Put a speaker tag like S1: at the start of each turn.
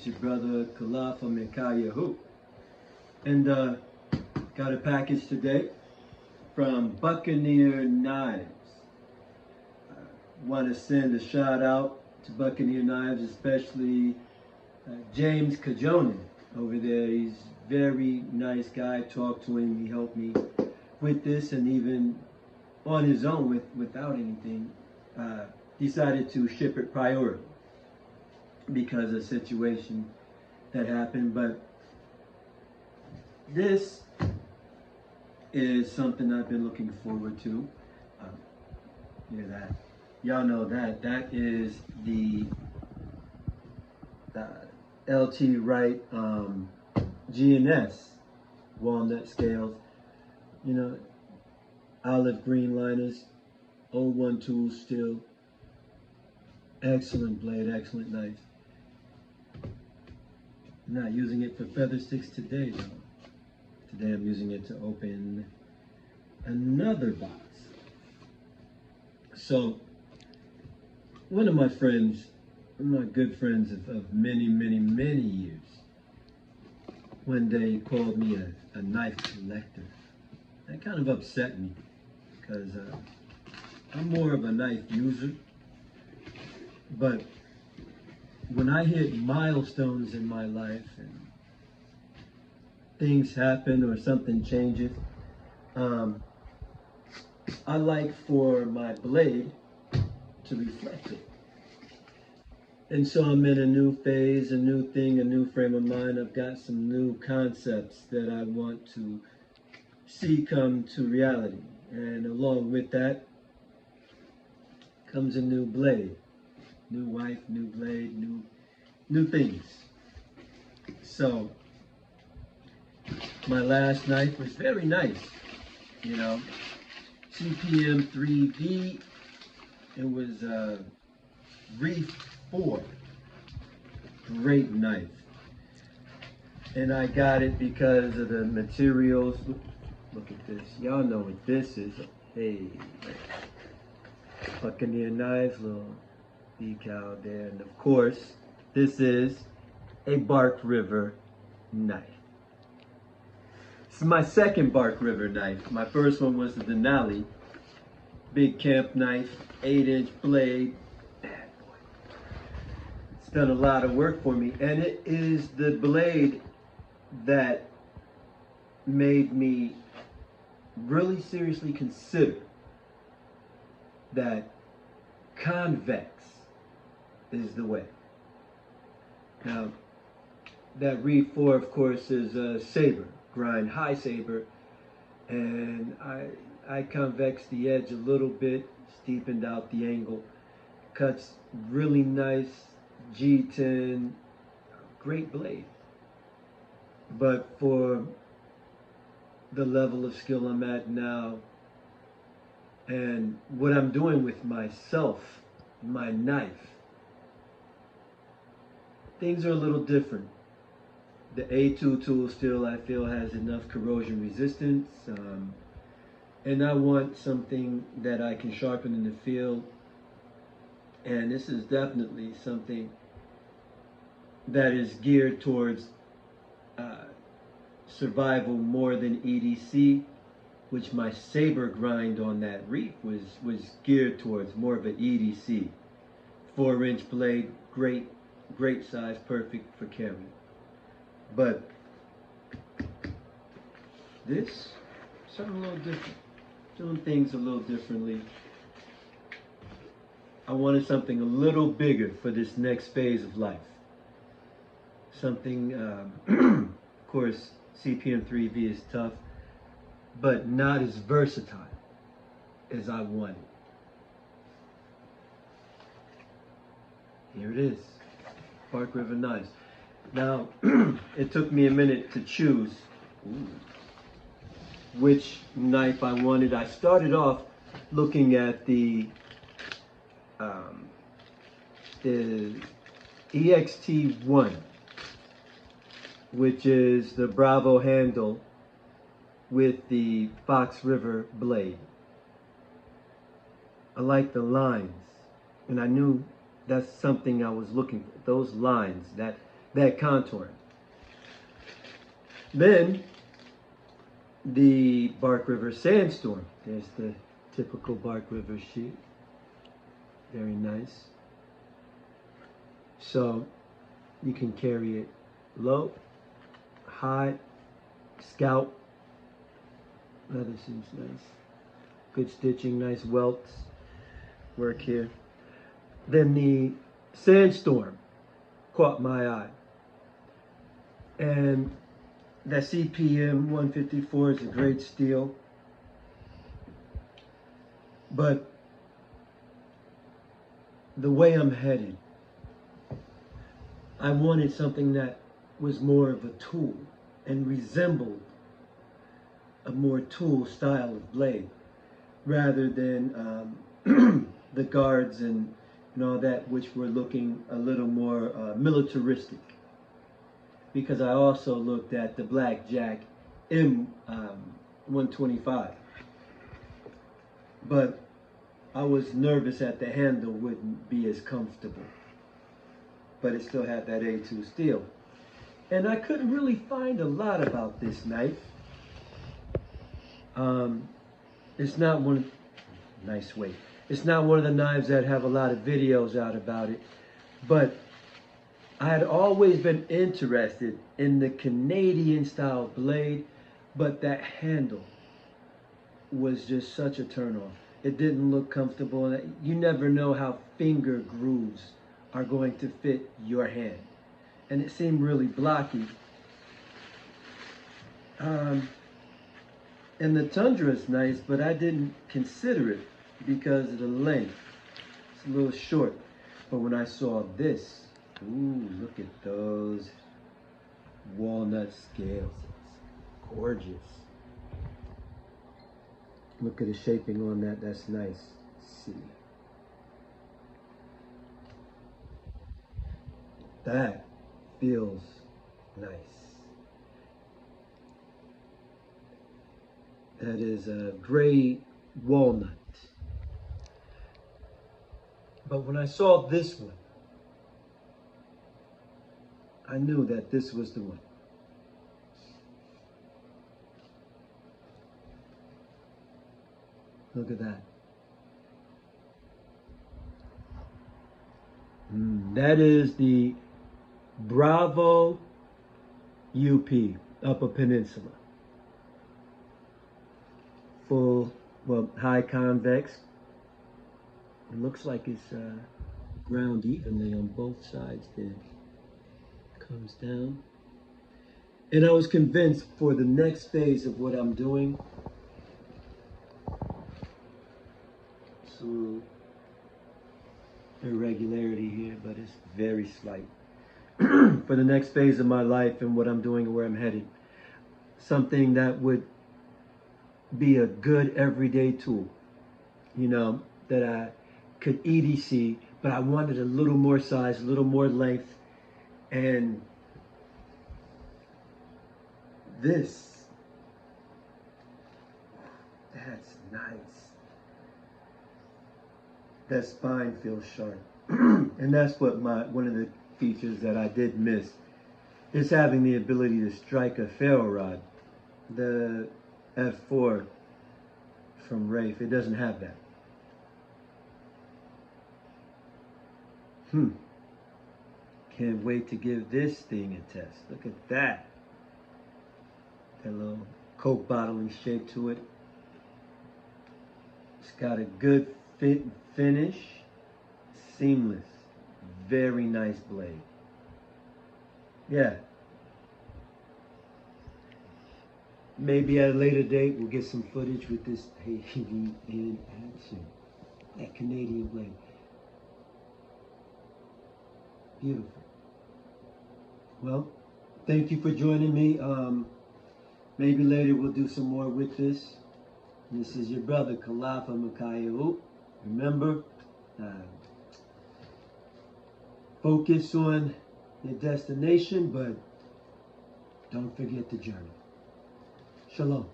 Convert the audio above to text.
S1: It's your brother Kalafa Mikayahu. And got a package today from Buccaneer Knives. Want to send a shout out to Buccaneer Knives, especially James Kajonen over there. He's a very nice guy. Talked to him. He helped me with this, and even on his own without anything, decided to ship it priority because of the situation that happened. But this is something I've been looking forward to. Hear that? Y'all know that. That is the LT Wright GNS walnut scales. You know, olive green liners, 01 tool steel. Excellent blade, excellent knife. I'm not using it for feather sticks today though. Today I'm using it to open another box. So, one of my friends, one of my good friends of many years, one day called me a knife collector. That kind of upset me because I'm more of a knife user. But when I hit milestones in my life and things happen or something changes, I like for my blade to reflect it. And so I'm in a new phase, a new thing, a new frame of mind. I've got some new concepts that I want to see come to reality. And along with that comes a new blade. New wife, new blade, new things. So my last knife was very nice, you know. CPM 3V. It was Reef 4. Great knife. And I got it because of the materials. Look at this. Y'all know what this is. Hey, Buccaneer Knives, little decal there. And of course, this is a Bark River knife. This is my second Bark River knife. My first one was the Denali big camp knife, 8-inch blade. Bad boy. It's done a lot of work for me, and it is the blade that made me really seriously consider that convex is the way. Now, that Reef 4, of course, is a saber, grind high saber, and I convex the edge a little bit, steepened out the angle, cuts really nice, G10, great blade. But for the level of skill I'm at now, and what I'm doing with myself, my knife, things are a little different. The A2 tool still, I feel, has enough corrosion resistance, and I want something that I can sharpen in the field, and this is definitely something that is geared towards survival more than EDC, which my saber grind on that Reef was geared towards more of an EDC. 4-inch blade, great size, perfect for carrying. But this, something a little different. Doing things a little differently. I wanted something a little bigger for this next phase of life. Something, of course, CPM 3V is tough, but not as versatile as I wanted. Here it is, Bark River Knives. Now, it took me a minute to choose which knife I wanted. I started off looking at the EXT1, which is the Bravo handle with the Fox River blade. I like the lines, and I knew that's something I was looking for. Those lines, that that contouring. Then the Bark River Sandstorm. There's the typical Bark River sheet. Very nice. So you can carry it low, high, scalp. Leather seems nice. Good stitching, nice welts. Work here. Then the Sandstorm caught my eye. And that CPM 154 is a great steel. But the way I'm headed, I wanted something that was more of a tool and resembled a more tool style of blade rather than the guards and all that, which were looking a little more militaristic. Because I also looked at the Blackjack M125. But I was nervous that the handle wouldn't be as comfortable. But it still had that A2 steel. And I couldn't really find a lot about this knife. It's not one, nice weight. It's not one of the knives that have a lot of videos out about it. But I had always been interested in the Canadian style blade, but that handle was just such a turnoff. It didn't look comfortable. You never know how finger grooves are going to fit your hand. And it seemed really blocky. And the Tundra is nice, but I didn't consider it because of the length. It's a little short. But when I saw this, ooh, look at those walnut scales. It's gorgeous. Look at the shaping on that. That's nice. Let's see. That feels nice. That is a gray walnut. But when I saw this one, I knew that this was the one. Look at that. That is the Bravo UP, Upper Peninsula. Full, well, high convex. It looks like it's ground evenly on both sides there. Comes down. And I was convinced for the next phase of what I'm doing, some irregularity here, but it's very slight. For the next phase of my life and what I'm doing and where I'm headed, something that would be a good everyday tool, you know, that I could EDC, but I wanted a little more size, a little more length, and this, that's nice. That spine feels sharp. And that's what one of the features that I did miss is having the ability to strike a ferro rod. The F4 from Rafe, it doesn't have that. Can't wait to give this thing a test. Look at that. That little Coke bottling shape to it. It's got a good fit and finish. Seamless. Very nice blade. Yeah. Maybe at a later date we'll get some footage with this AV in action. That Canadian blade. Beautiful. Well, thank you for joining me. Maybe later we'll do some more with this. This is your brother, Kalafa Makayo. Remember, focus on your destination, but don't forget the journey. Shalom.